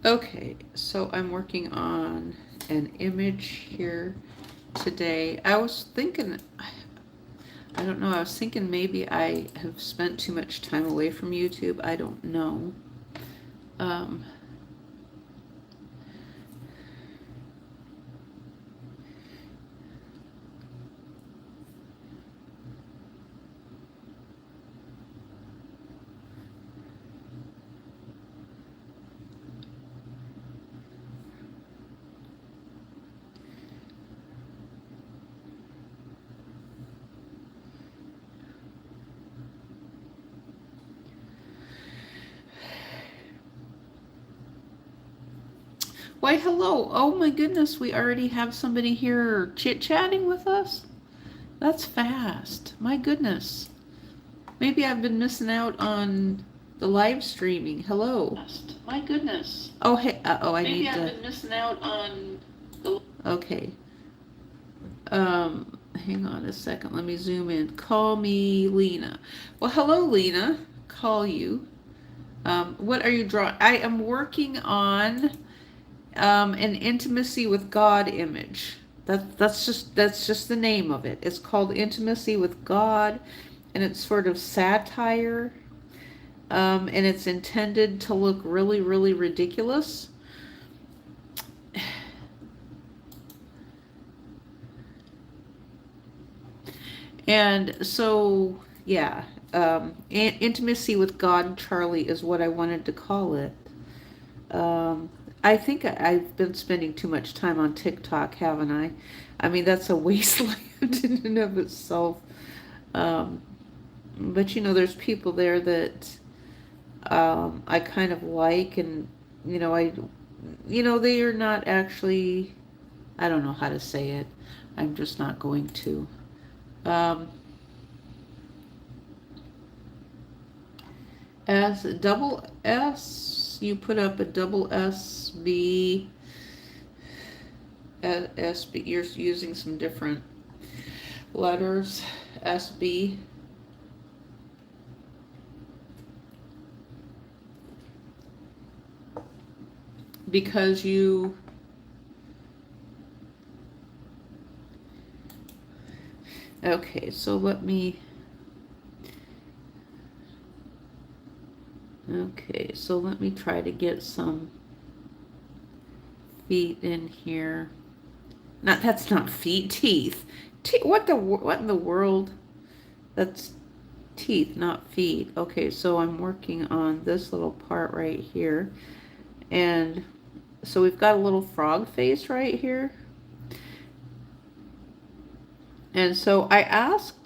Okay, so I'm working on an image here today. I was thinking, I don't know, I was thinking maybe I have spent too much time away from YouTube. I don't know. Um, Why, hello. Oh my goodness, we already have somebody here chit-chatting with us? That's fast. My goodness. Maybe I've been missing out on the live streaming. Hello. My goodness. Oh, hey. Oh, I need to. Maybe I've been missing out on the. Okay. Hang on a second. Let me zoom in. Call me Lena. Well, hello, Lena. Call you. What are you drawing? I am working on an intimacy with God image. That's just the name of it. It's called Intimacy with God, and it's sort of satire, and it's intended to look really, really ridiculous. And so, yeah, Intimacy with God, Charlie, is what I wanted to call it. I think I've been spending too much time on TikTok, haven't I? I mean, that's a wasteland in and of itself. Um, but there's people there that I kind of like, and they are not actually. I don't know how to say it. I'm just not going to. Um, as a double S, you put up a double SB. SB, you're using some different letters. SB. Because you okay, so let me try to get some feet in here. That's not feet, teeth. What in the world? That's teeth, not feet. Okay, so I'm working on this little part right here. And so we've got a little frog face right here. And so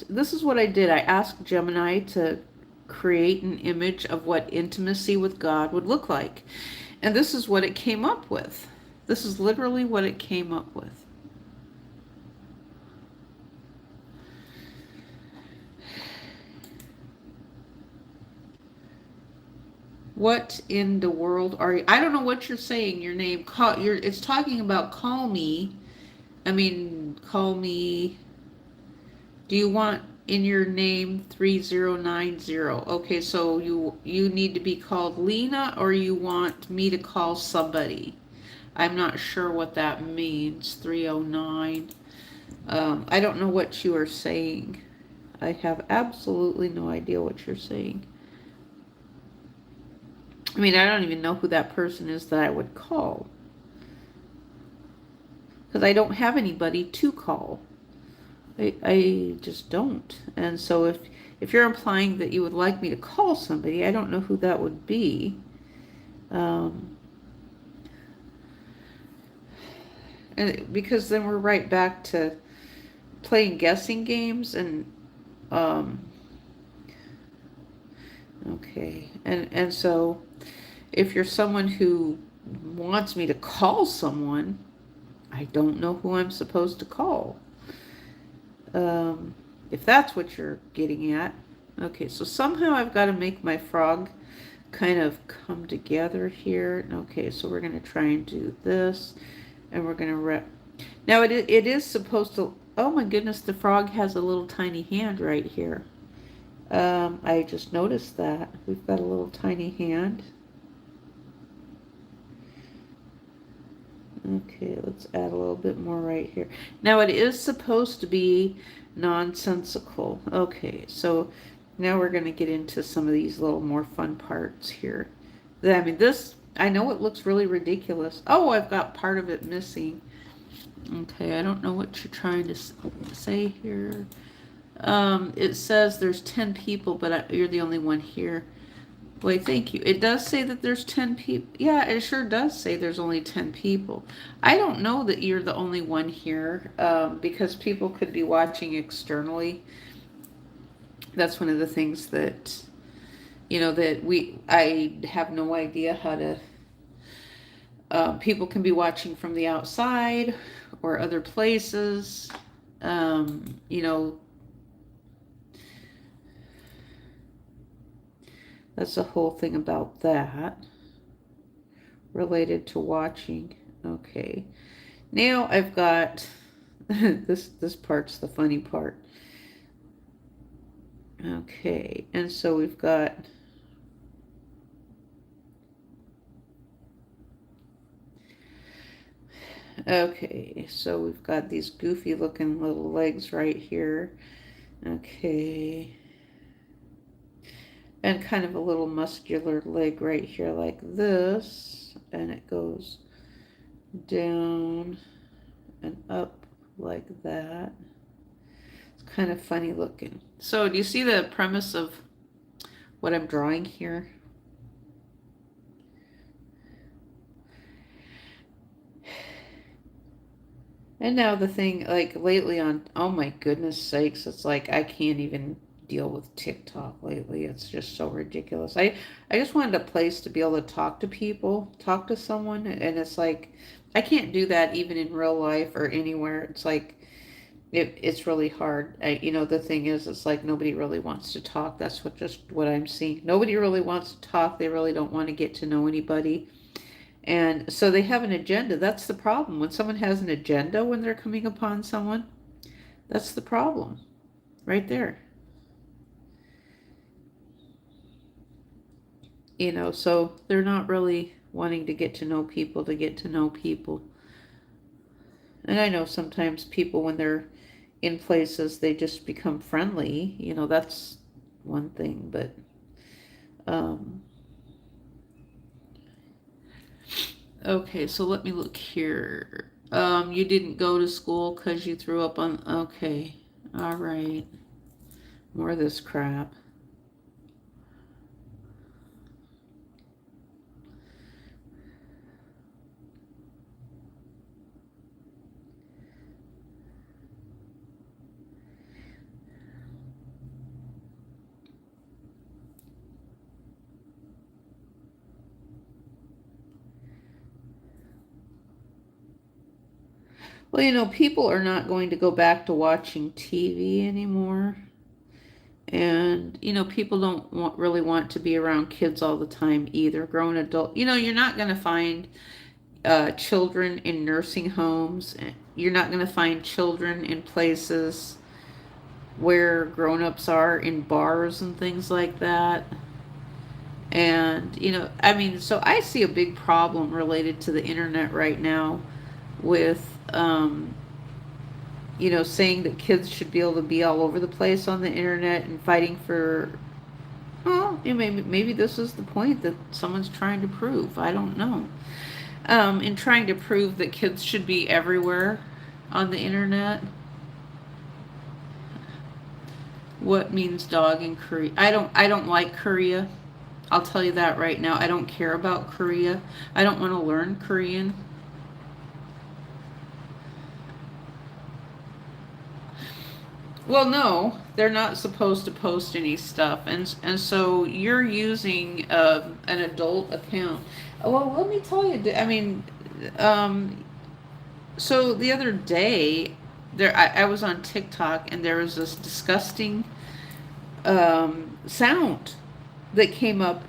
this is what I did. I asked Gemini to create an image of what intimacy with God would look like. And this is what it came up with. This is literally what it came up with. What in the world are you? I don't know what you're saying. Your name. It's talking about call me. I mean, call me. Do you want in your name 3090? Okay, so you need to be called Lena, or you want me to call somebody? I'm not sure what that means. 309. I don't know what you are saying. I have absolutely no idea what you're saying. I mean, I don't even know who that person is that I would call, because I don't have anybody to call. I just don't. And so if you're implying that you would like me to call somebody, I don't know who that would be. And because then we're right back to playing guessing games and okay. And so if you're someone who wants me to call someone, I don't know who I'm supposed to call. If that's what you're getting at. Okay, so somehow I've got to make my frog kind of come together here. Okay, so we're going to try and do this, and we're going to now it is supposed to. Oh my goodness, the frog has a little tiny hand right here. I just noticed that we've got a little tiny hand. Okay, let's add a little bit more right here. Now it is supposed to be nonsensical. Okay, so now we're going to get into some of these little more fun parts here. I mean, this, I know it looks really ridiculous. Oh, I've got part of it missing. Okay, I don't know what you're trying to say here. It says there's 10 people, but you're the only one here. Wait, thank you. It does say that there's 10 people. Yeah, it sure does say there's only 10 people. I don't know that you're the only one here, because people could be watching externally. That's one of the things that, that I have no idea how to, people can be watching from the outside or other places. Um, you know, that's the whole thing about that related to watching. Okay. Now I've got this part's the funny part. Okay. And so we've got okay, so we've got these goofy looking little legs right here. Okay. And kind of a little muscular leg right here like this. And it goes down and up like that. It's kind of funny looking. So do you see the premise of what I'm drawing here? And now the thing, like lately on, oh my goodness sakes, it's like I can't even deal with TikTok lately. It's just so ridiculous. I just wanted a place to be able to talk to people, talk to someone, and it's like I can't do that even in real life or anywhere. It's like it's really hard. The thing is, it's like nobody really wants to talk. That's what I'm seeing. Nobody really wants to talk. They really don't want to get to know anybody. And so they have an agenda. That's the problem. When someone has an agenda when they're coming upon someone, that's the problem right there. So they're not really wanting to get to know people to get to know people. And I know sometimes people, when they're in places, they just become friendly. That's one thing. But um, okay, so let me look here. You didn't go to school because you threw up on. Okay, all right. More of this crap. Well, people are not going to go back to watching TV anymore. And, people don't really want to be around kids all the time either. Grown adult, you're not going to find children in nursing homes. You're not going to find children in places where grown-ups are, in bars and things like that. And, I mean, so I see a big problem related to the internet right now with, saying that kids should be able to be all over the place on the internet and fighting for, well, maybe this is the point that someone's trying to prove. I don't know. In trying to prove that kids should be everywhere on the internet. What means dog in Korea? I don't like Korea. I'll tell you that right now. I don't care about Korea. I don't want to learn Korean. Well, no, they're not supposed to post any stuff, and so you're using an adult account. Well, let me tell you. I mean, um, so the other day, I was on TikTok, and there was this disgusting sound that came up.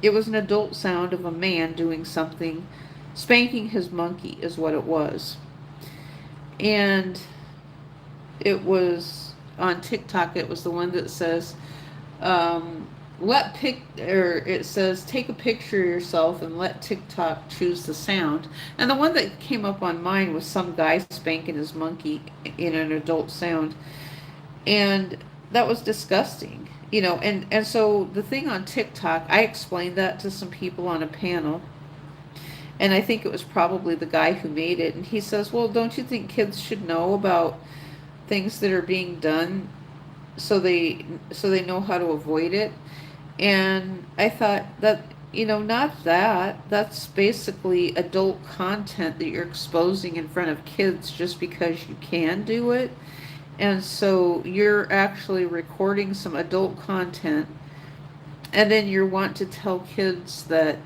It was an adult sound of a man doing something, spanking his monkey, is what it was, and it was on TikTok. It was the one that says, it says take a picture of yourself and let TikTok choose the sound. And the one that came up on mine was some guy spanking his monkey in an adult sound. And that was disgusting. And so the thing on TikTok, I explained that to some people on a panel, and I think it was probably the guy who made it, and he says, "Well, don't you think kids should know about things that are being done so they know how to avoid it?" And I thought that, not that. That's basically adult content that you're exposing in front of kids just because you can do it. And so you're actually recording some adult content, and then you want to tell kids that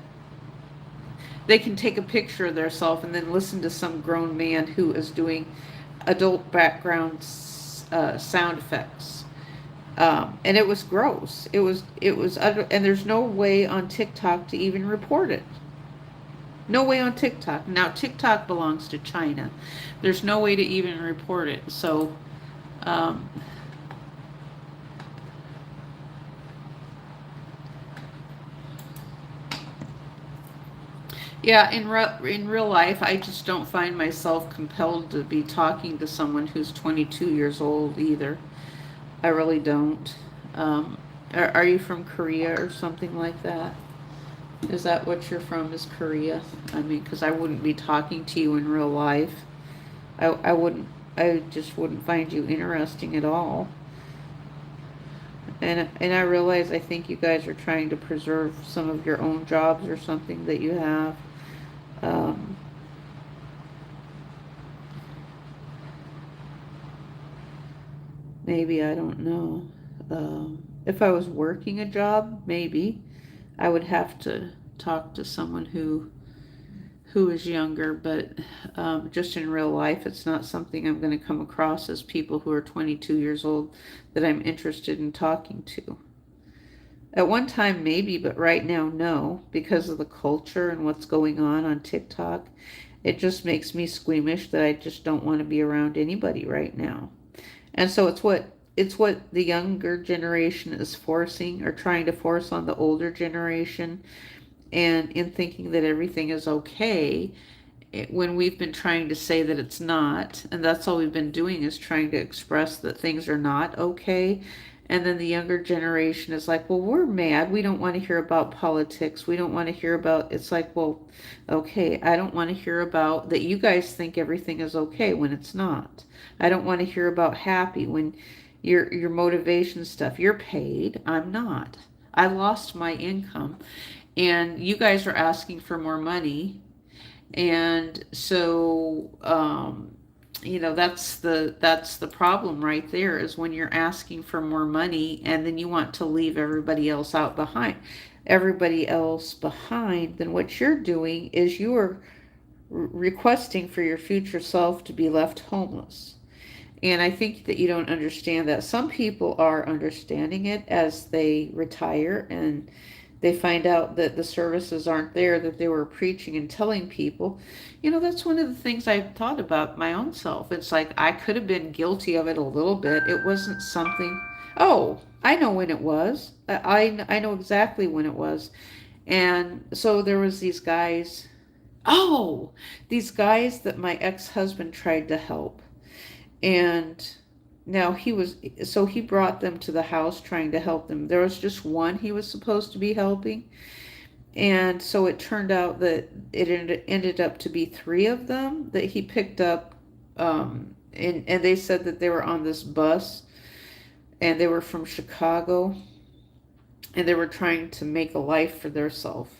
they can take a picture of themselves and then listen to some grown man who is doing adult background sound effects. And it was gross. It was utter, and there's no way on TikTok to even report it. No way on TikTok. Now TikTok belongs to China. There's no way to even report it. So, um, yeah, in real life, I just don't find myself compelled to be talking to someone who's 22 years old either. I really don't. Um, are you from Korea or something like that? Is that what you're from? Is Korea? I mean, because I wouldn't be talking to you in real life. I wouldn't. I just wouldn't find you interesting at all. And I realize I think you guys are trying to preserve some of your own jobs or something that you have. Um, Maybe, I don't know. If I was working a job, maybe I would have to talk to someone who is younger, but just in real life, it's not something I'm going to come across as people who are 22 years old that I'm interested in talking to. At one time, maybe, but right now, no, because of the culture and what's going on TikTok. It just makes me squeamish that I just don't want to be around anybody right now. And so it's what the younger generation is forcing or trying to force on the older generation, and in thinking that everything is okay, when we've been trying to say that it's not, and that's all we've been doing is trying to express that things are not okay. And then the younger generation is like, well, we're mad. We don't want to hear about politics. We don't want to hear about, it's like, well, okay, I don't want to hear about that you guys think everything is okay when it's not. I don't want to hear about happy when your motivation stuff, you're paid, I'm not. I lost my income, and you guys are asking for more money. And so, that's the problem right there, is when you're asking for more money and then you want to leave everybody else behind. Then what you're doing is you're requesting for your future self to be left homeless. And I think that you don't understand that. Some people are understanding it as they retire and they find out that the services aren't there that they were preaching and telling people. That's one of the things I've thought about my own self. It's like I could have been guilty of it a little bit. It wasn't something. Oh, I know when it was. I know exactly when it was. And so there was these guys. Oh, these guys that my ex-husband tried to help. And now he brought them to the house trying to help them. There was just one he was supposed to be helping. And so it turned out that it ended up to be three of them that he picked up. And they said that they were on this bus and they were from Chicago and they were trying to make a life for themselves.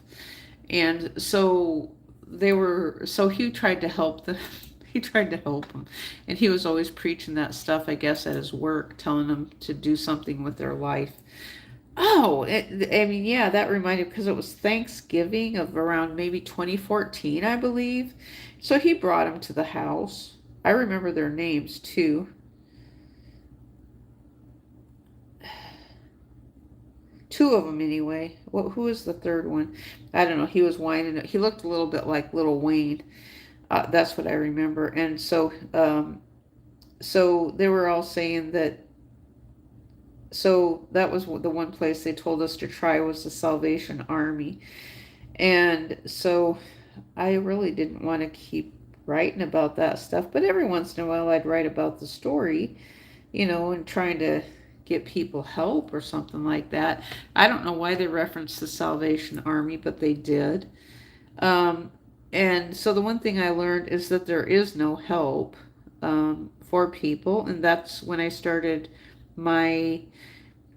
And so he tried to help them. He tried to help them. And he was always preaching that stuff, I guess, at his work, telling them to do something with their life. Oh, I mean, yeah, that reminded, because it was Thanksgiving of around maybe 2014, I believe. So he brought them to the house. I remember their names too. Two of them anyway. Who was the third one? I don't know. He was whining. He looked a little bit like Little Wayne. That's what I remember. And so they were all saying that so that was the one place they told us to try was the Salvation Army. And so I really didn't want to keep writing about that stuff, but every once in a while I'd write about the story, and trying to get people help or something like that. I don't know why they referenced the Salvation Army, but they did. Um, and so the one thing I learned is that there is no help for people, and that's when I started my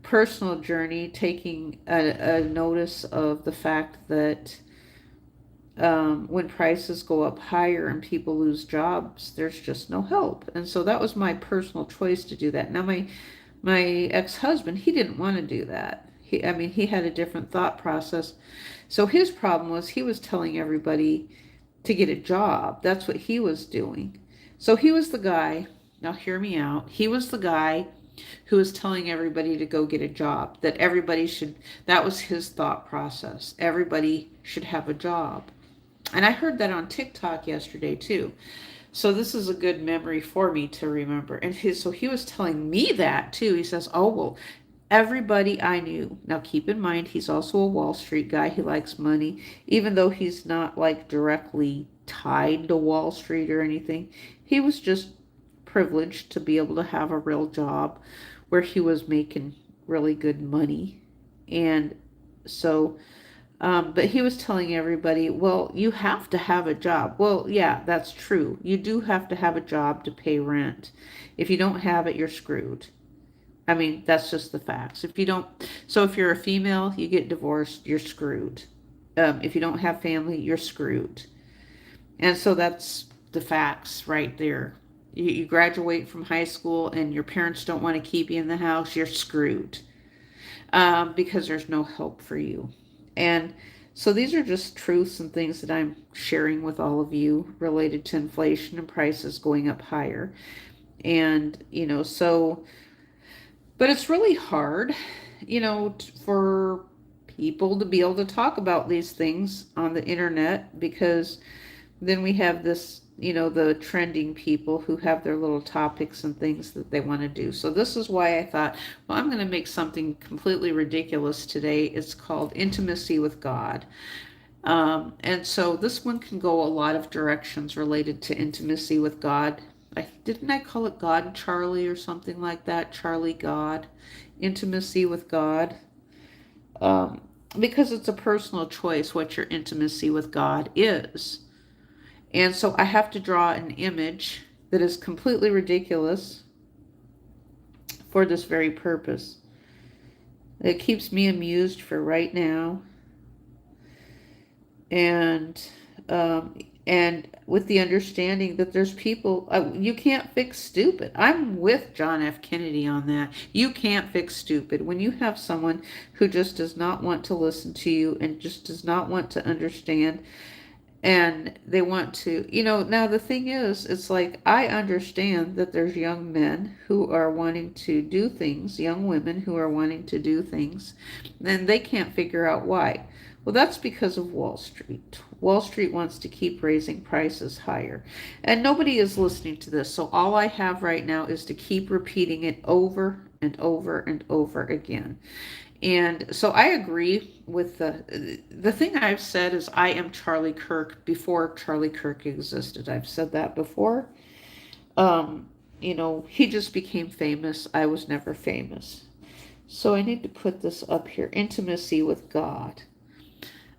personal journey, taking a notice of the fact that when prices go up higher and people lose jobs, there's just no help. And so that was my personal choice to do that. Now, my ex-husband, he didn't want to do that. I mean, he had a different thought process. So his problem was he was telling everybody to get a job. That's what he was doing. So he was the guy, now hear me out. He was the guy who was telling everybody to go get a job, that everybody should, that was his thought process. Everybody should have a job. And I heard that on TikTok yesterday too. So this is a good memory for me to remember. And so he was telling me that too. He says, "Oh, well, everybody I knew." Now keep in mind he's also a Wall Street guy. He likes money, even though he's not like directly tied to Wall Street or anything. He was just privileged to be able to have a real job where he was making really good money. And so but he was telling everybody, well, you have to have a job. Well, yeah, that's true. You do have to have a job to pay rent. If you don't have it, you're screwed. I mean, that's just the facts. If you don't, so if you're a female, you get divorced, you're screwed. If you don't have family, you're screwed. And so that's the facts right there. You graduate from high school and your parents don't want to keep you in the house, you're screwed because there's no help for you. And so these are just truths and things that I'm sharing with all of you related to inflation and prices going up higher. And, so, but it's really hard, for people to be able to talk about these things on the internet because then we have this, the trending people who have their little topics and things that they want to do. So this is why I thought, well, I'm going to make something completely ridiculous today. It's called Intimacy with God. And so this one can go a lot of directions related to intimacy with God. Didn't I call it God Charlie or something like that? Charlie God. Intimacy with God. Because it's a personal choice what your intimacy with God is. And so I have to draw an image that is completely ridiculous for this very purpose. It keeps me amused for right now. And and with the understanding that there's people, you can't fix stupid. I'm with John F. Kennedy on that. You can't fix stupid. When you have someone who just does not want to listen to you and just does not want to understand, and they want to, now the thing is, it's like I understand that there's young men who are wanting to do things, young women who are wanting to do things, and they can't figure out why. Well, that's because of Wall Street. Wall Street wants to keep raising prices higher, and nobody is listening to this. So all I have right now is to keep repeating it over and over and over again. And so I agree with the thing I've said is I am Charlie Kirk before Charlie Kirk existed. I've said that before. He just became famous. I was never famous. So I need to put this up here. Intimacy with God.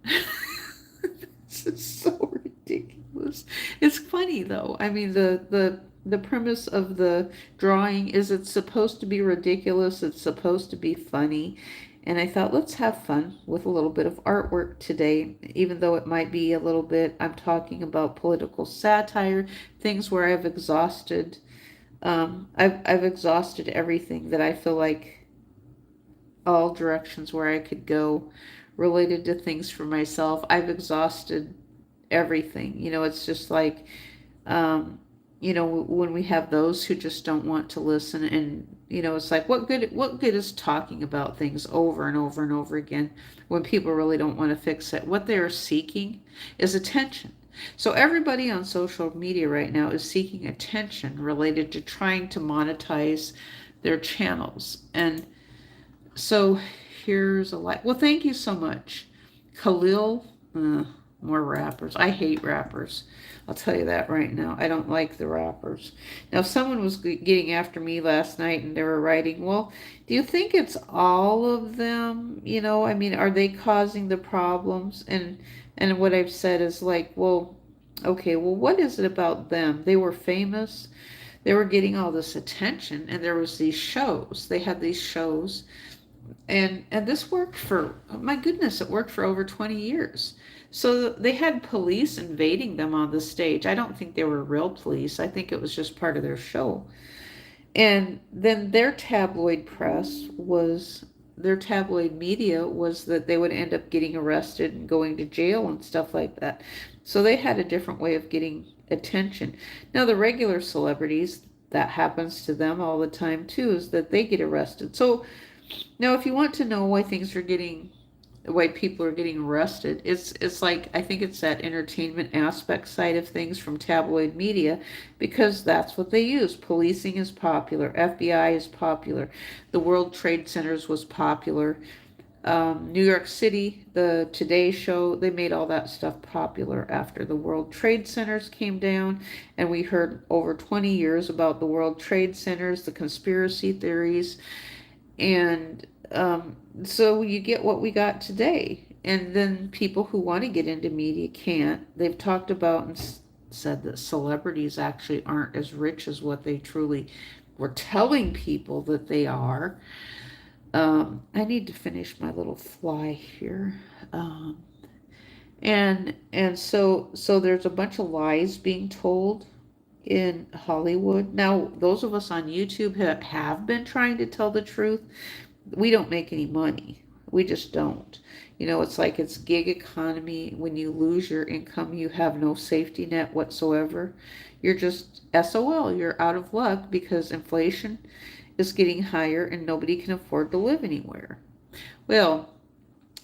This is so ridiculous. It's funny though. I mean the premise of the drawing is it's supposed to be ridiculous, it's supposed to be funny. And I thought, let's have fun with a little bit of artwork today, even though it might be a little bit, I'm talking about political satire, things where I've exhausted everything that I feel like all directions where I could go related to things for myself. I've exhausted everything. It's just like, when we have those who just don't want to listen, and it's like what good is talking about things over and over and over again when people really don't want to fix it. What they're seeking is attention. So everybody on social media right now is seeking attention related to trying to monetize their channels. And So here's a light. Well, thank you so much. Khalil, more rappers. I hate rappers. I'll tell you that right now. I don't like the rappers. Now, someone was getting after me last night and they were writing, well, do you think it's all of them? I mean, are they causing the problems? And what I've said is like, well, okay, well, what is it about them? They were famous. They were getting all this attention and there was these shows. They had these shows and this worked for, my goodness, it worked for over 20 years. So they had police invading them on the stage. I don't think they were real police. I think it was just part of their show. And then their tabloid media was that they would end up getting arrested and going to jail and stuff like that. So they had a different way of getting attention. Now, the regular celebrities, that happens to them all the time too, is that they get arrested. So now, if you want to know why people are getting arrested, it's like I think it's that entertainment aspect side of things from tabloid media, because that's what they use. Policing is popular, FBI is popular, the World Trade Centers was popular, New York City, the Today Show, they made all that stuff popular after the World Trade Centers came down, and we heard over 20 years about the World Trade Centers, the conspiracy theories, and so you get what we got today. And then people who want to get into media can't. They've talked about and said that celebrities actually aren't as rich as what they truly were telling people that they are. I need to finish my little fly here. And so there's a bunch of lies being told in Hollywood. Now, those of us on YouTube have been trying to tell the truth. We don't make any money. We just don't. It's like it's gig economy. When you lose your income, you have no safety net whatsoever. You're just SOL. You're out of luck because inflation is getting higher and nobody can afford to live anywhere. Well,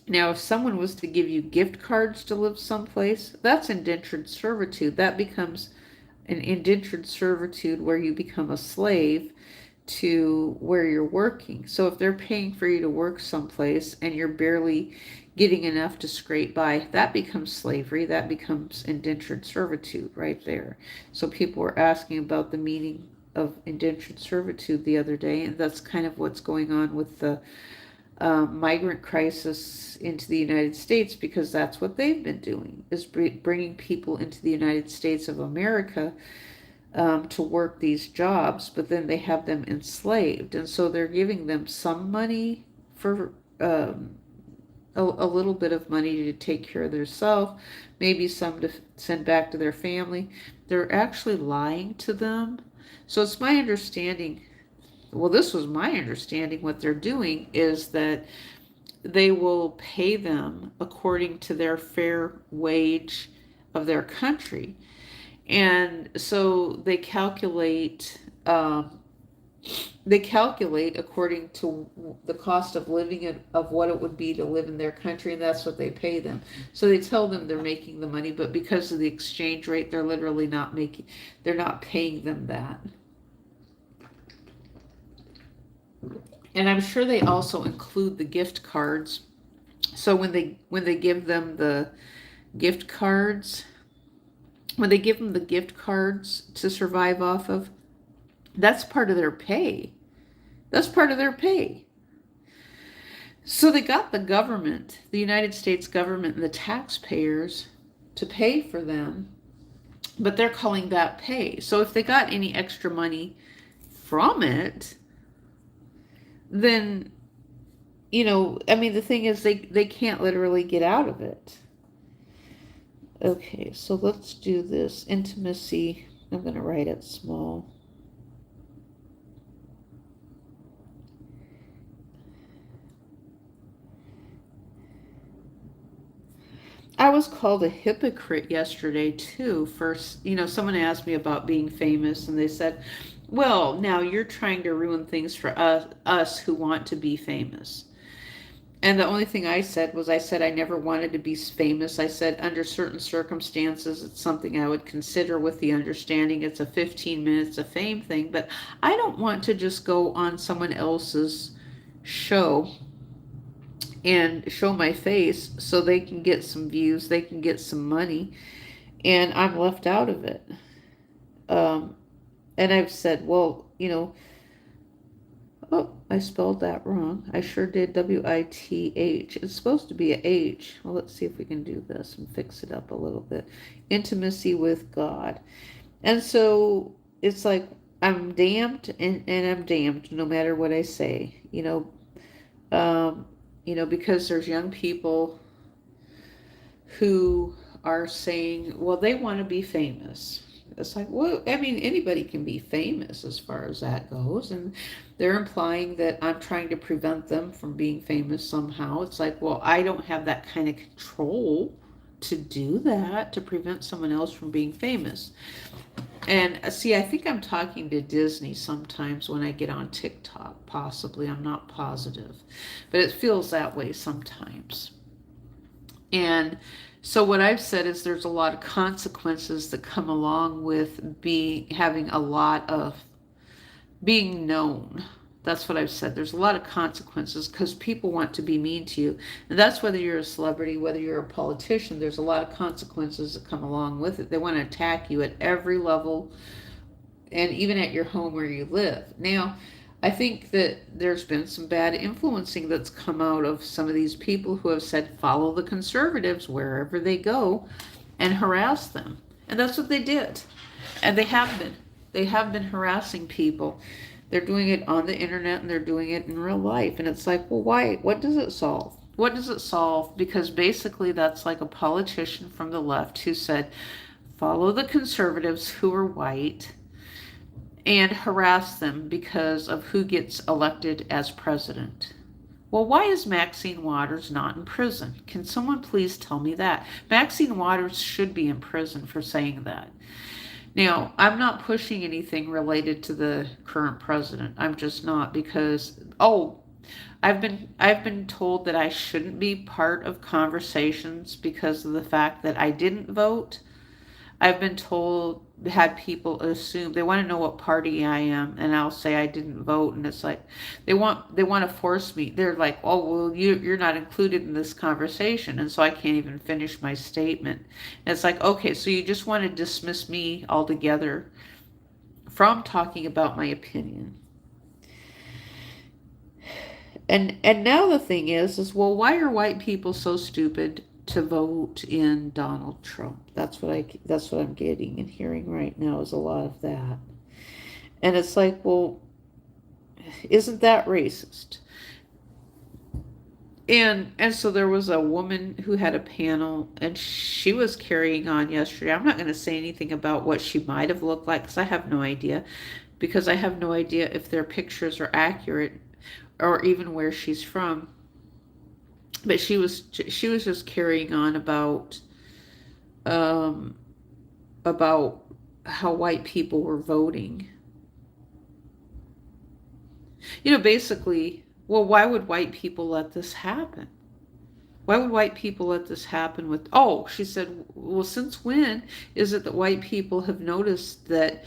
now if someone was to give you gift cards to live someplace, that's indentured servitude. That becomes an indentured servitude where you become a slave to where you're working. So if they're paying for you to work someplace and you're barely getting enough to scrape by, that becomes slavery. That becomes indentured servitude right there. So people were asking about the meaning of indentured servitude the other day, and that's kind of what's going on with the migrant crisis into the United States, because that's what they've been doing, is bringing people into the United States of America to work these jobs, but then they have them enslaved. And so they're giving them some money for a little bit of money to take care of themselves, maybe some to send back to their family. They're actually lying to them. So it's my understanding, well, this was my understanding, what they're doing is that they will pay them according to their fair wage of their country. And so they calculate according to the cost of living of what it would be to live in their country, and that's what they pay them. So they tell them they're making the money, but because of the exchange rate, they're literally they're not paying them that. And I'm sure they also include the gift cards. So when they give them the gift cards, when they give them the gift cards to survive off of, that's part of their pay. That's part of their pay. So they got the government, the United States government, and the taxpayers to pay for them, but they're calling that pay. So if they got any extra money from it, then, I mean, the thing is they can't literally get out of it. Okay, so let's do this. Intimacy. I'm going to write it small. I was called a hypocrite yesterday too. First, someone asked me about being famous and they said, well, now you're trying to ruin things for us who want to be famous. And the only thing I said was, I said I never wanted to be famous. I said under certain circumstances, it's something I would consider, with the understanding it's a 15 minutes of fame thing. But I don't want to just go on someone else's show and show my face so they can get some views, they can get some money, and I'm left out of it. Um, and I've said, well, oh, I spelled that wrong. I sure did. WITH. It's supposed to be a H. Well, let's see if we can do this and fix it up a little bit. Intimacy with God. And so it's like I'm damned and I'm damned no matter what I say, because there's young people who are saying, well, they want to be famous. It's like, well, I mean, anybody can be famous as far as that goes. And they're implying that I'm trying to prevent them from being famous somehow. It's like, well, I don't have that kind of control to do that, to prevent someone else from being famous. And see, I think I'm talking to Disney sometimes when I get on TikTok, possibly. I'm not positive. But it feels that way sometimes. And so what I've said is there's a lot of consequences that come along with having a lot of being known. That's what I've said. There's a lot of consequences because people want to be mean to you. And that's whether you're a celebrity, whether you're a politician, there's a lot of consequences that come along with it. They want to attack you at every level and even at your home where you live. Now, I think that there's been some bad influencing that's come out of some of these people who have said, follow the conservatives wherever they go and harass them. And that's what they did. And they have been. They have been harassing people. They're doing it on the internet and they're doing it in real life. And it's like, well, why? What does it solve? What does it solve? Because basically that's like a politician from the left who said, follow the conservatives who are white and harass them because of who gets elected as president. Well, why is Maxine Waters not in prison? Can someone please tell me that? Maxine Waters should be in prison for saying that. Now, I'm not pushing anything related to the current president. I'm just not because, I've been told that I shouldn't be part of conversations because of the fact that I didn't vote. I've been told, had people assume they want to know what party I am, and I'll say I didn't vote, and it's like they want to force me. They're like, oh well, you're not included in this conversation, and so I can't even finish my statement. And it's like, okay, so you just want to dismiss me altogether from talking about my opinion. And now the thing is well, why are white people so stupid to vote in Donald Trump? That's what I'm getting and hearing right now is a lot of that. And it's like, well, isn't that racist? And so there was a woman who had a panel and she was carrying on yesterday. I'm not going to say anything about what she might have looked like because I have no idea. Because I have no idea if their pictures are accurate or even where she's from. But she was just carrying on about how white people were voting. Basically, well, why would white people let this happen? Why would white people let this happen with, she said, well, since when is it that white people have noticed that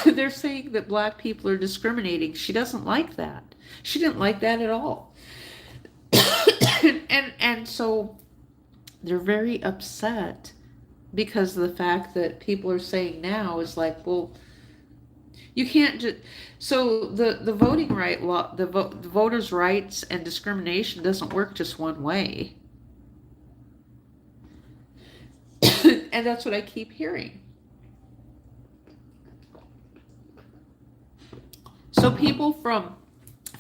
they're saying that black people are discriminating? She doesn't like that. She didn't like that at all. and so they're very upset because of the fact that people are saying now is like, well, you can't just, so the voting right law, the voters' rights and discrimination doesn't work just one way. And that's what I keep hearing. So people from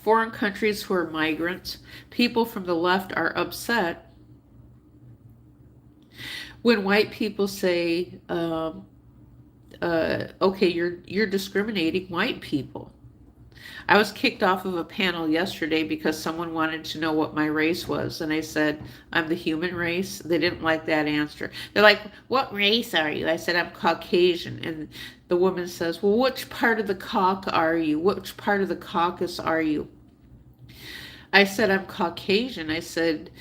foreign countries who are migrants, people from the left are upset when white people say, okay, you're discriminating white people. I was kicked off of a panel yesterday because someone wanted to know what my race was, and I said, I'm the human race. They didn't like that answer. They're like, what race are you? I said, I'm Caucasian. And the woman says, well, which part of the cock are you? Which part of the caucus are you? I said, I'm Caucasian. I said,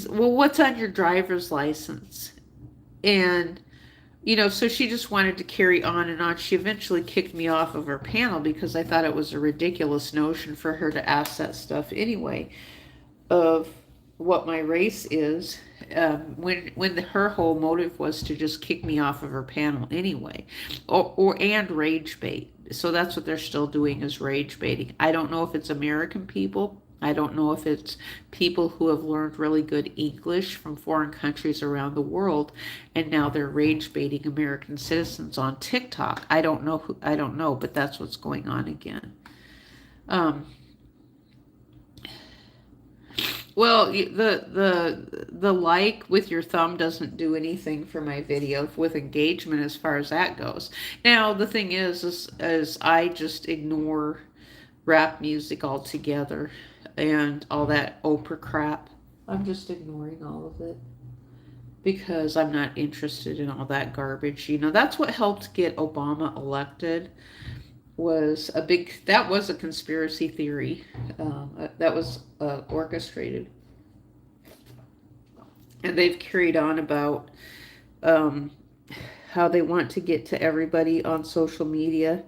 well, what's on your driver's license? And So she just wanted to carry on and on. She eventually kicked me off of her panel because I thought it was a ridiculous notion for her to ask that stuff anyway, of what my race is, when her whole motive was to just kick me off of her panel anyway, or and rage bait. So that's what they're still doing, is rage baiting. I don't know if it's American people. I don't know if it's people who have learned really good English from foreign countries around the world, and now they're rage baiting American citizens on TikTok. I don't know who. I don't know, but that's what's going on again. Um, Well, the like with your thumb doesn't do anything for my video with engagement as far as that goes. Now, the thing is I just ignore rap music altogether and all that Oprah crap. I'm just ignoring all of it because I'm not interested in all that garbage. That's what helped get Obama elected, that was a conspiracy theory, that was orchestrated, and they've carried on about um, how they want to get to everybody on social media,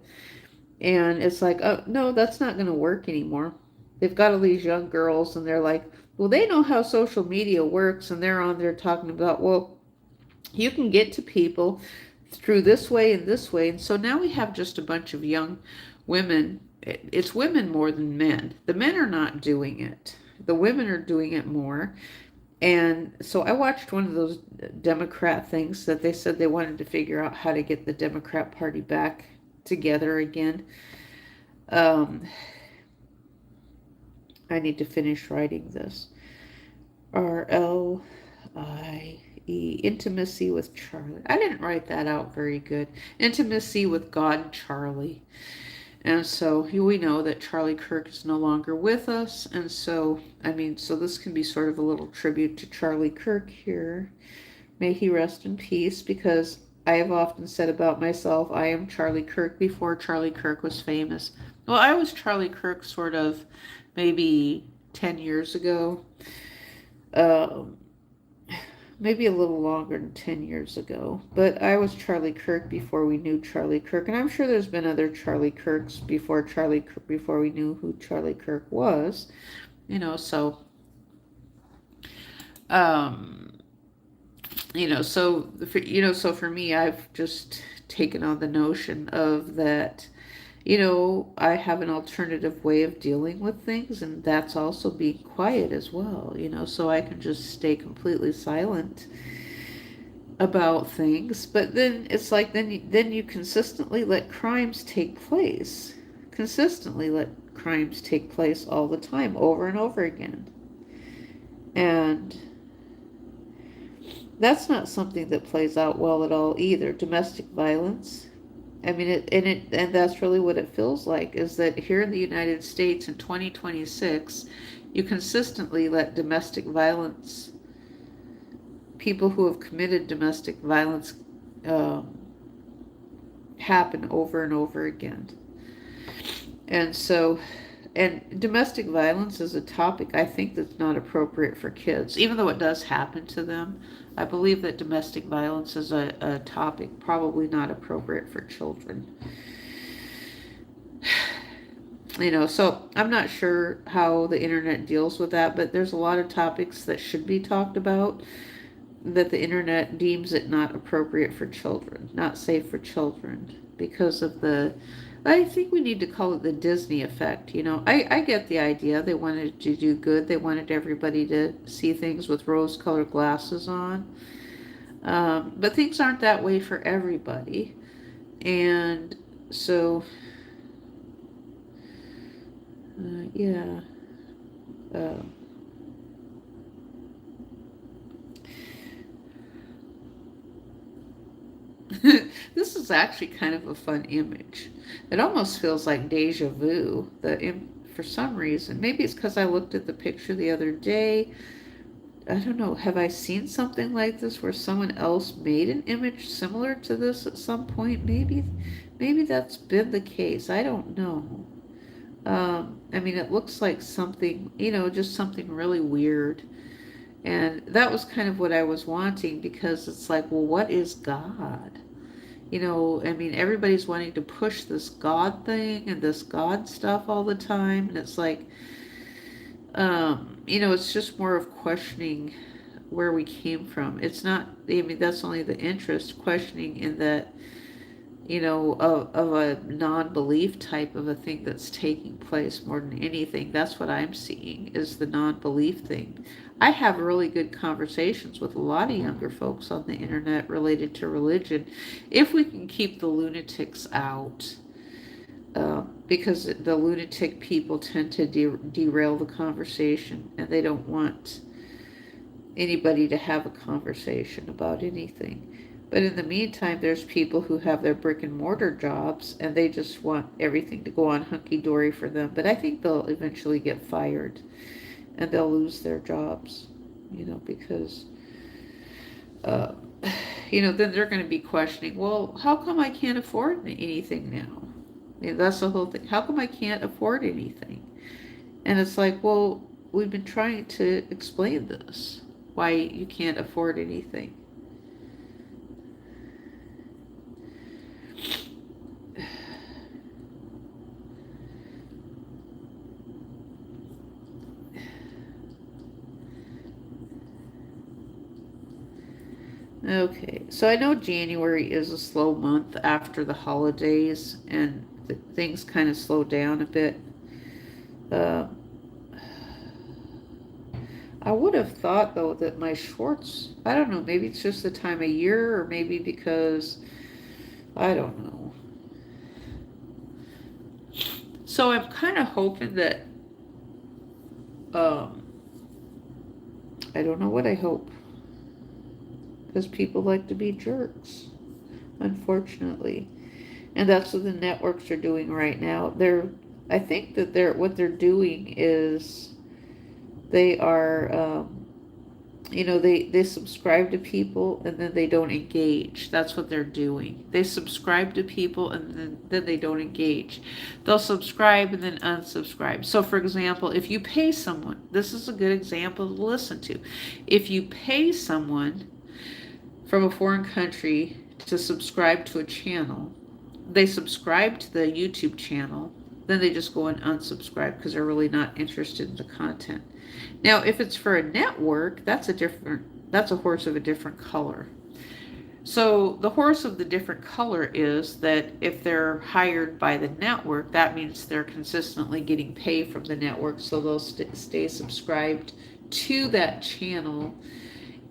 and it's like, oh no, that's not going to work anymore. They've got all these young girls, and they're like, well, they know how social media works, and they're on there talking about, well, you can get to people through this way and this way. And so now we have just a bunch of young women. It's women more than men. The men are not doing it, the women are doing it more. And so I watched one of those Democrat things that they said they wanted to figure out how to get the Democrat Party back together again. um, I need to finish writing this. Intimacy with Charlie. I didn't write that out very good. Intimacy with God and Charlie. And so we know that Charlie Kirk is no longer with us. And so, so this can be sort of a little tribute to Charlie Kirk here. May he rest in peace, because I have often said about myself, I am Charlie Kirk before Charlie Kirk was famous. Well, I was Charlie Kirk sort of maybe 10 years ago. Um, Maybe a little longer than 10 years ago. But I was Charlie Kirk before we knew Charlie Kirk. And I'm sure there's been other Charlie Kirks before we knew who Charlie Kirk was. So, um, so for me, I've just taken on the notion of that, I have an alternative way of dealing with things, and that's also being quiet as well, so I can just stay completely silent about things. But then it's like, then you consistently let crimes take place. Consistently let crimes take place all the time, over and over again. And that's not something that plays out well at all either. Domestic violence. And that's really what it feels like, is that here in the United States in 2026, you consistently let people who have committed domestic violence, um, happen over and over again. And so, and domestic violence is a topic I think that's not appropriate for kids, even though it does happen to them. I believe that domestic violence is a topic probably not appropriate for children. So I'm not sure how the internet deals with that, but there's a lot of topics that should be talked about that the internet deems it not appropriate for children, not safe for children, because of I think we need to call it the Disney effect. I get the idea. They wanted to do good. They wanted everybody to see things with rose-colored glasses on. But things aren't that way for everybody. And so, yeah. Uh, This is actually kind of a fun image. It almost feels like deja vu. For some reason, maybe it's because I looked at the picture the other day. I don't know. Have I seen something like this where someone else made an image similar to this at some point? Maybe that's been the case. I don't know. It looks like something, just something really weird. And that was kind of what I was wanting, because it's like, well, what is God? I mean, everybody's wanting to push this God thing and this God stuff all the time. And it's like, it's just more of questioning where we came from. It's not, I mean, that's only the interest, questioning in that, of a non-belief type of a thing that's taking place more than anything. That's what I'm seeing, is the non-belief thing. I have really good conversations with a lot of younger folks on the internet related to religion, if we can keep the lunatics out. Because the lunatic people tend to derail the conversation, and they don't want anybody to have a conversation about anything. But in the meantime, there's people who have their brick and mortar jobs, and they just want everything to go on hunky dory for them. But I think they'll eventually get fired, and they'll lose their jobs, because, uh, then they're going to be questioning, well, how come I can't afford anything now? That's the whole thing. How come I can't afford anything? And it's like, well, we've been trying to explain this, why you can't afford anything. Okay, so I know January is a slow month after the holidays, and things kind of slow down a bit. Uh, I would have thought, though, that my shorts, I don't know, maybe it's just the time of year, or maybe because, I don't know. So I'm kind of hoping that, um, I don't know what I hope, because people like to be jerks, unfortunately. And that's what the networks are doing right now. I think that what they're doing is they are, they subscribe to people, and then they don't engage. That's what they're doing. They subscribe to people, and then they don't engage. They'll subscribe and then unsubscribe. So for example, if you pay someone, this is a good example to listen to. If you pay someone from a foreign country to subscribe to a channel, they subscribe to the YouTube channel, then they just go and unsubscribe because they're really not interested in the content. Now, if it's for a network, that's a horse of a different color. So the horse of the different color is that if they're hired by the network, that means they're consistently getting paid from the network, so they'll stay subscribed to that channel,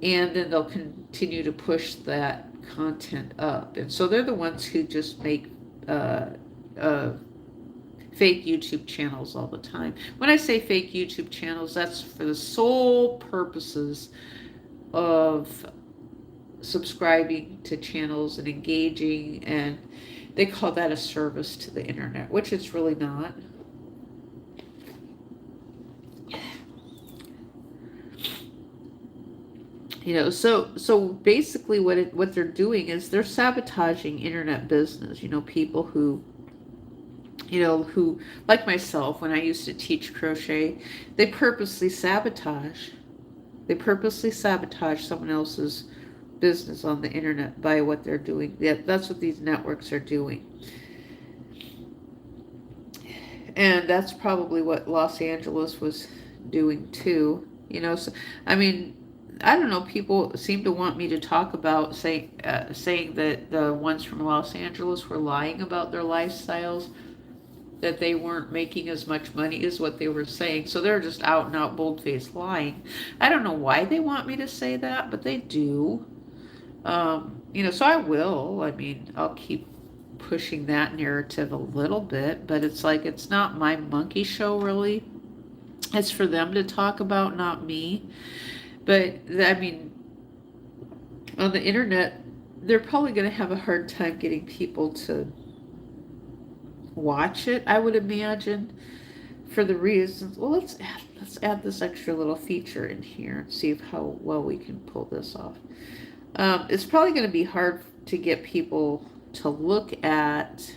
and then they'll continue to push that content up. And so they're the ones who just make fake YouTube channels all the time. When I say fake YouTube channels, that's for the sole purposes of subscribing to channels and engaging, and they call that a service to the internet, which it's really not. So basically what they're doing is they're sabotaging internet business. People who like myself, when I used to teach crochet, they purposely sabotage someone else's business on the internet by what they're doing. That's what these networks are doing. And that's probably what Los Angeles was doing too. So, I mean, I don't know, people seem to want me to talk about saying that the ones from Los Angeles were lying about their lifestyles, that they weren't making as much money as what they were saying. So they're just out and out bold-faced lying. I don't know why they want me to say that, but they do. So I will. I mean, I'll keep pushing that narrative a little bit, but it's like, it's not my monkey show, really. It's for them to talk about, not me. But, I mean, on the internet, they're probably going to have a hard time getting people to watch it, I would imagine, for the reasons. Well, let's add this extra little feature in here and see how well we can pull this off. It's probably going to be hard to get people to look at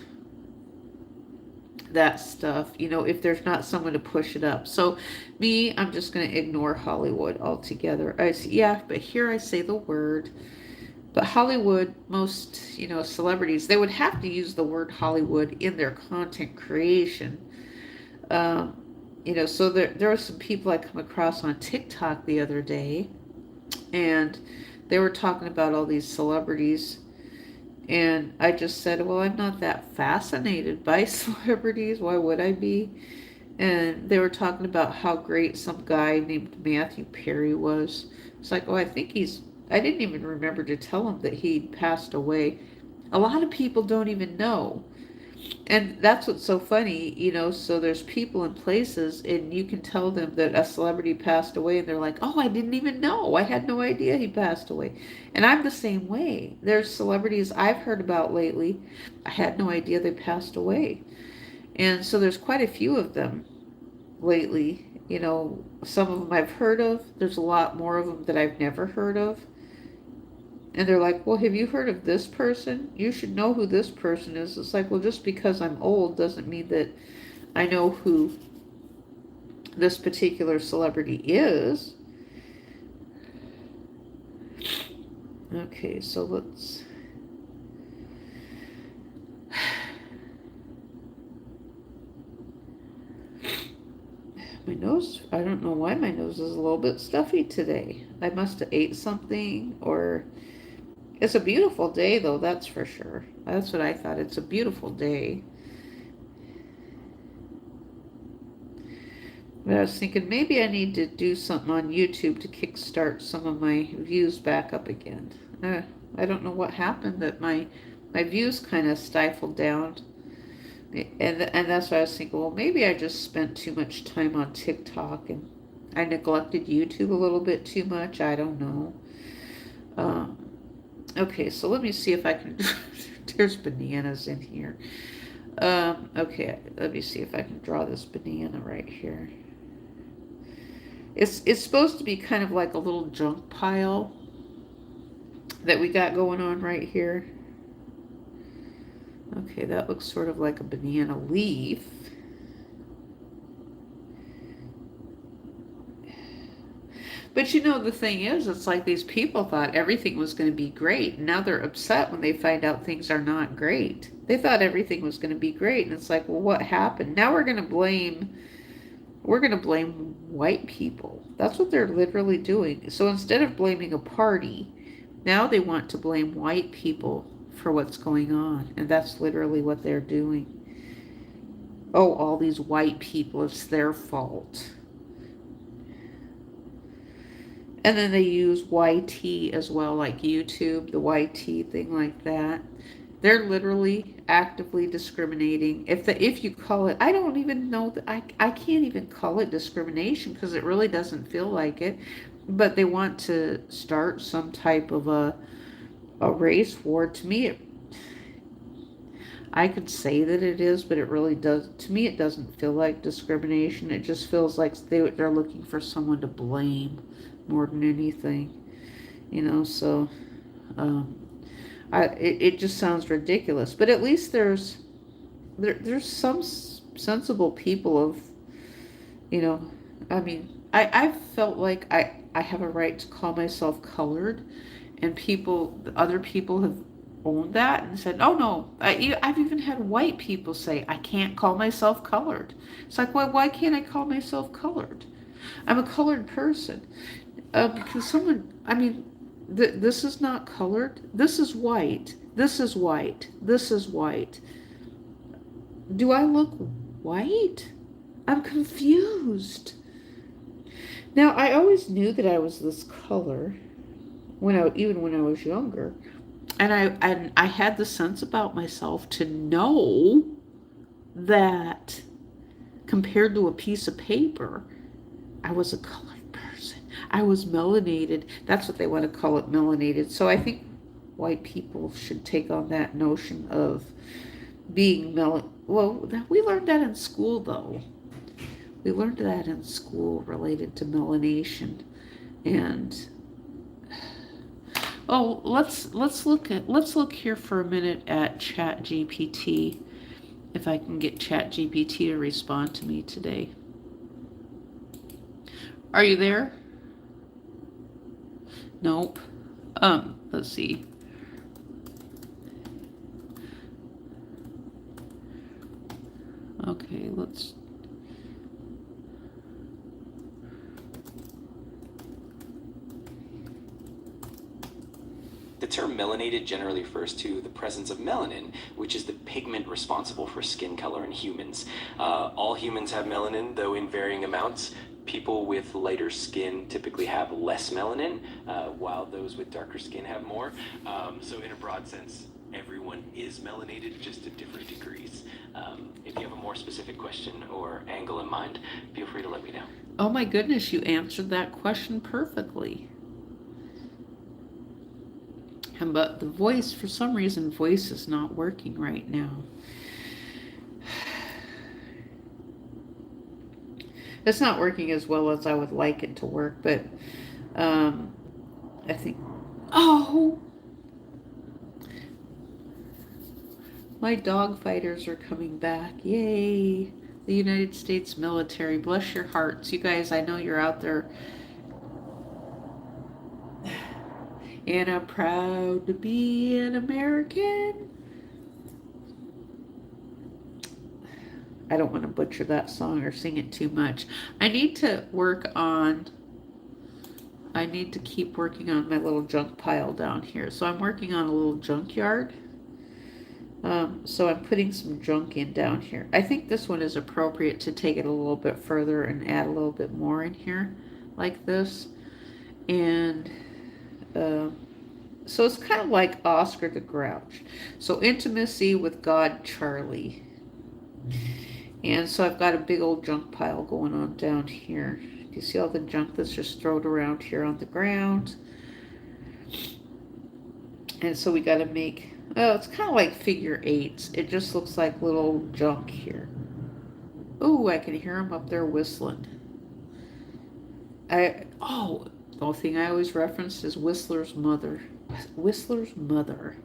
that stuff, if there's not someone to push it up. So me, I'm just going to ignore Hollywood altogether. Yeah, but here I say the word. But Hollywood, most, celebrities, they would have to use the word Hollywood in their content creation. Um, so there are some people I come across on TikTok the other day, and they were talking about all these celebrities. And I just said, well, I'm not that fascinated by celebrities. Why would I be? And they were talking about how great some guy named Matthew Perry was. It's like, oh, I didn't even remember to tell him that he'd passed away. A lot of people don't even know. And that's what's so funny, so there's people in places and you can tell them that a celebrity passed away and they're like, oh, I didn't even know. I had no idea he passed away. And I'm the same way. There's celebrities I've heard about lately. I had no idea they passed away. And so there's quite a few of them lately. Some of them I've heard of. There's a lot more of them that I've never heard of. And they're like, well, have you heard of this person? You should know who this person is. It's like, well, just because I'm old doesn't mean that I know who this particular celebrity is. Okay, so let's... My nose, I don't know why my nose is a little bit stuffy today. I must have ate something, or... It's a beautiful day, though, that's for sure. That's what I thought. It's a beautiful day. But I was thinking maybe I need to do something on YouTube to kickstart some of my views back up again. I don't know what happened, that my views kind of stifled down. And that's why I was thinking, well, maybe I just spent too much time on TikTok and I neglected YouTube a little bit too much. I don't know. Okay, so let me see if I can... There's bananas in here. Okay, let me see if I can draw this banana right here. It's supposed to be kind of like a little junk pile that we got going on right here. Okay, that looks sort of like a banana leaf. But the thing is, it's like these people thought everything was going to be great. And now they're upset when they find out things are not great. They thought everything was going to be great. And it's like, well, what happened? Now we're going to blame white people. That's what they're literally doing. So instead of blaming a party, now they want to blame white people for what's going on. And that's literally what they're doing. Oh, all these white people, it's their fault. And then they use YT as well, like YouTube, the YT thing like that. They're literally actively discriminating. If you call it, I don't even know that I can't even call it discrimination because it really doesn't feel like it. But they want to start some type of a race war. To me, I could say that it is, but it really does. To me, it doesn't feel like discrimination. It just feels like they're looking for someone to blame more than anything, so it just sounds ridiculous. But at least there's some sensible people of, I mean, I felt like I have a right to call myself colored, and other people have owned that and said, oh no, I've even had white people say, I can't call myself colored. It's like, why can't I call myself colored? I'm a colored person. Because this is not colored. This is white. This is white. This is white. Do I look white? I'm confused. Now, I always knew that I was this color even when I was younger. And I had the sense about myself to know that compared to a piece of paper, I was a colored person. I was melanated. That's what they want to call it, melanated. So I think white people should take on that notion of being well, we learned that in school, though. We learned that in school related to melanation. And let's look here for a minute at ChatGPT. If I can get ChatGPT to respond to me today. Are you there? Nope. Let's see. Okay, let's. The term melanated generally refers to the presence of melanin, which is the pigment responsible for skin color in humans. All humans have melanin, though in varying amounts. People with lighter skin typically have less melanin, while those with darker skin have more. So in a broad sense, everyone is melanated, just to different degrees. If you have a more specific question or angle in mind, feel free to let me know. Oh my goodness, you answered that question perfectly. But the voice, for some reason, voice is not working right now. It's not working as well as I would like it to work, but I think. Oh! My dog fighters are coming back. Yay! The United States military. Bless your hearts. You guys, I know you're out there. And I'm proud to be an American. I don't want to butcher that song or sing it too much. I need to keep working on my little junk pile down here. So I'm working on a little junkyard. So I'm putting some junk in down here. I think this one is appropriate to take it a little bit further and add a little bit more in here like this. And so it's kind of like Oscar the Grouch. So intimacy with God, Charlie. And so I've got a big old junk pile going on down here. Do you see all the junk that's just thrown around here on the ground? And so we got to make, well, it's kind of like figure eights. It just looks like little junk here. Ooh, I can hear him up there whistling. The only thing I always reference is Whistler's mother. Whistler's mother.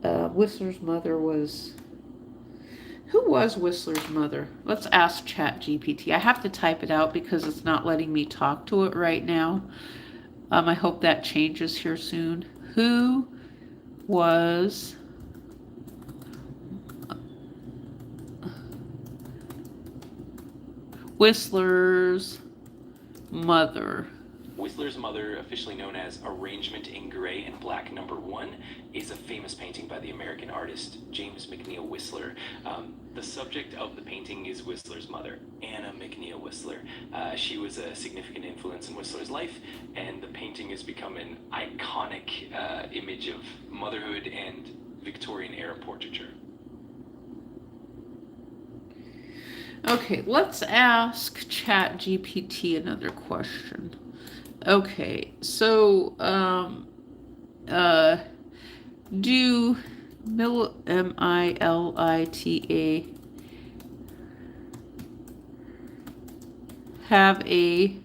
Whistler's mother was... Who was Whistler's mother? Let's ask ChatGPT. I have to type it out because it's not letting me talk to it right now. I hope that changes here soon. Who was Whistler's mother? Whistler's Mother, officially known as Arrangement in Gray and Black No. 1, is a famous painting by the American artist James McNeill Whistler. The subject of the painting is Whistler's mother, Anna McNeill Whistler. She was a significant influence in Whistler's life, and the painting has become an iconic image of motherhood and Victorian-era portraiture. Okay, let's ask ChatGPT another question. Okay, so do MILITA have a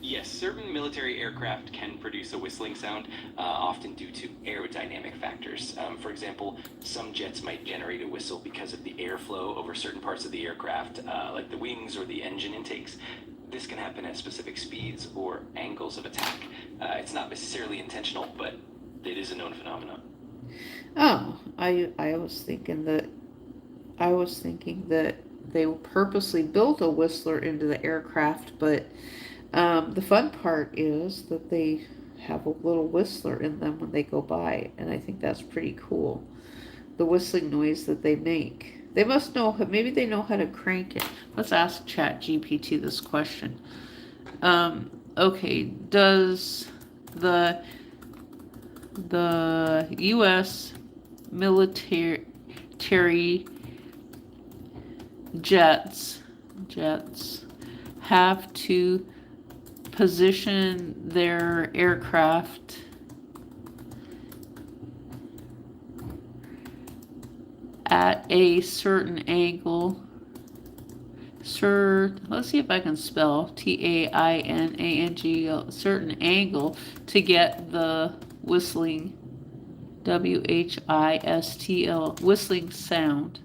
Yes, certain military aircraft can produce a whistling sound, often due to aerodynamic factors. For example, some jets might generate a whistle because of the airflow over certain parts of the aircraft, like the wings or the engine intakes. This can happen at specific speeds or angles of attack. It's not necessarily intentional, but it is a known phenomenon. Oh, I was thinking that they purposely built a whistler into the aircraft, but the fun part is that they have a little whistler in them when they go by, and I think that's pretty cool. The whistling noise that they make. They must know, maybe they know how to crank it. Let's ask ChatGPT this question. Okay, does the U.S. military jets have to position their aircraft at a certain angle let's see if I can spell TAINANG, certain angle to get the whistling, WHISTL, whistling sound.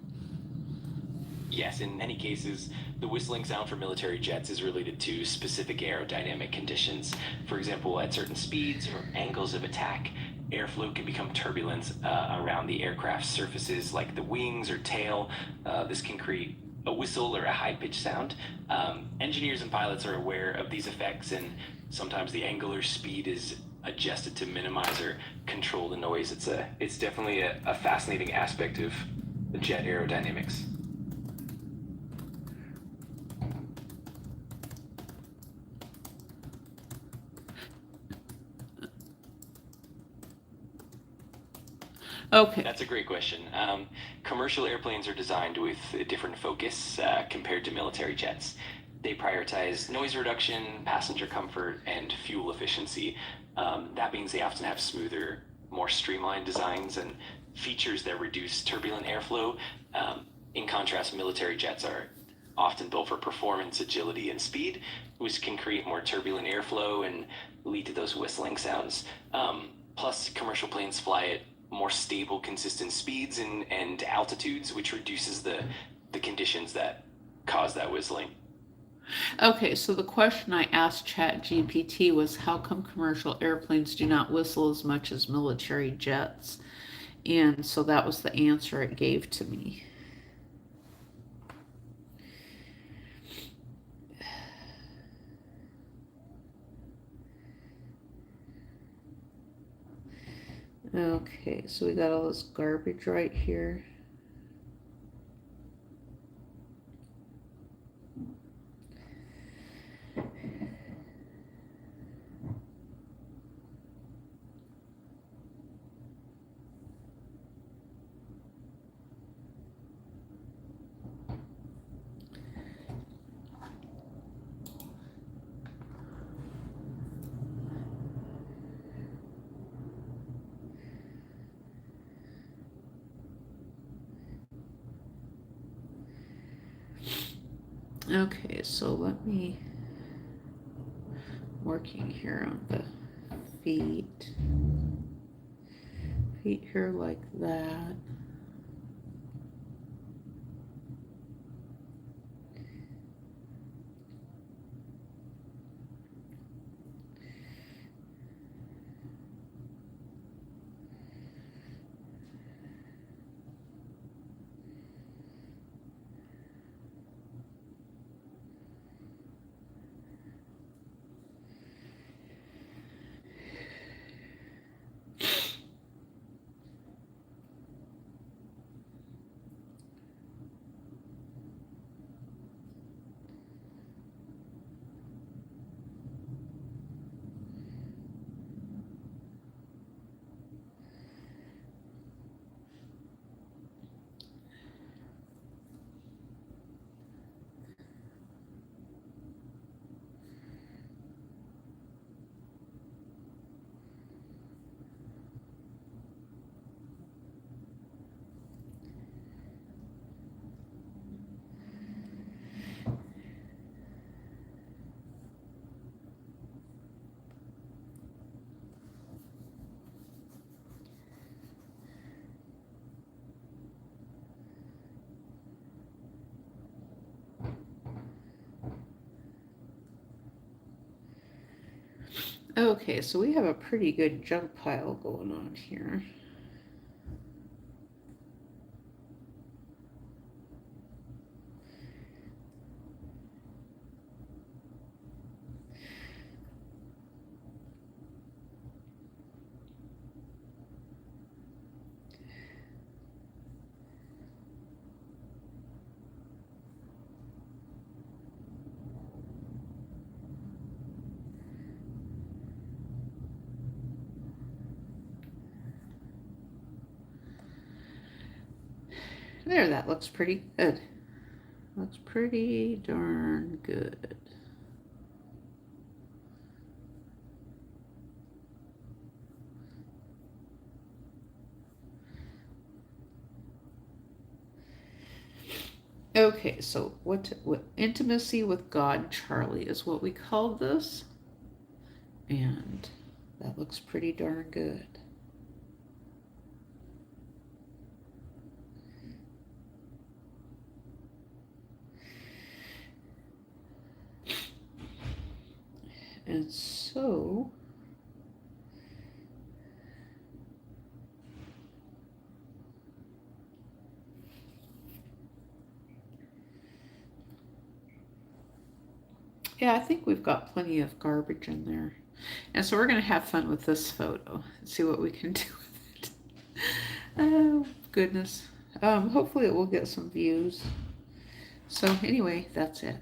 Yes, in many cases, the whistling sound for military jets is related to specific aerodynamic conditions. For example, at certain speeds or angles of attack, airflow can become turbulent around the aircraft's surfaces, like the wings or tail. This can create a whistle or a high pitched sound. Engineers and pilots are aware of these effects, and sometimes the angle or speed is adjusted to minimize or control the noise. It's definitely a fascinating aspect of the jet aerodynamics. Okay. That's a great question. Commercial airplanes are designed with a different focus compared to military jets. They prioritize noise reduction, passenger comfort, and fuel efficiency. That means they often have smoother, more streamlined designs and features that reduce turbulent airflow. In contrast, military jets are often built for performance, agility, and speed, which can create more turbulent airflow and lead to those whistling sounds. Plus, commercial planes fly at more stable, consistent speeds and altitudes, which reduces the conditions that cause that whistling. Okay, so the question I asked ChatGPT was how come commercial airplanes do not whistle as much as military jets? And so that was the answer it gave to me. Okay, so we got all this garbage right here. Okay, so let me working here on the feet. Feet here like that. Okay, so we have a pretty good junk pile going on here. There, that looks pretty good. Looks pretty darn good. Okay, so what intimacy with God, Charlie, is what we called this. And that looks pretty darn good. And so yeah, I think we've got plenty of garbage in there. And so we're going to have fun with this photo and see what we can do with it. Oh, goodness. Hopefully it will get some views. So anyway, that's it.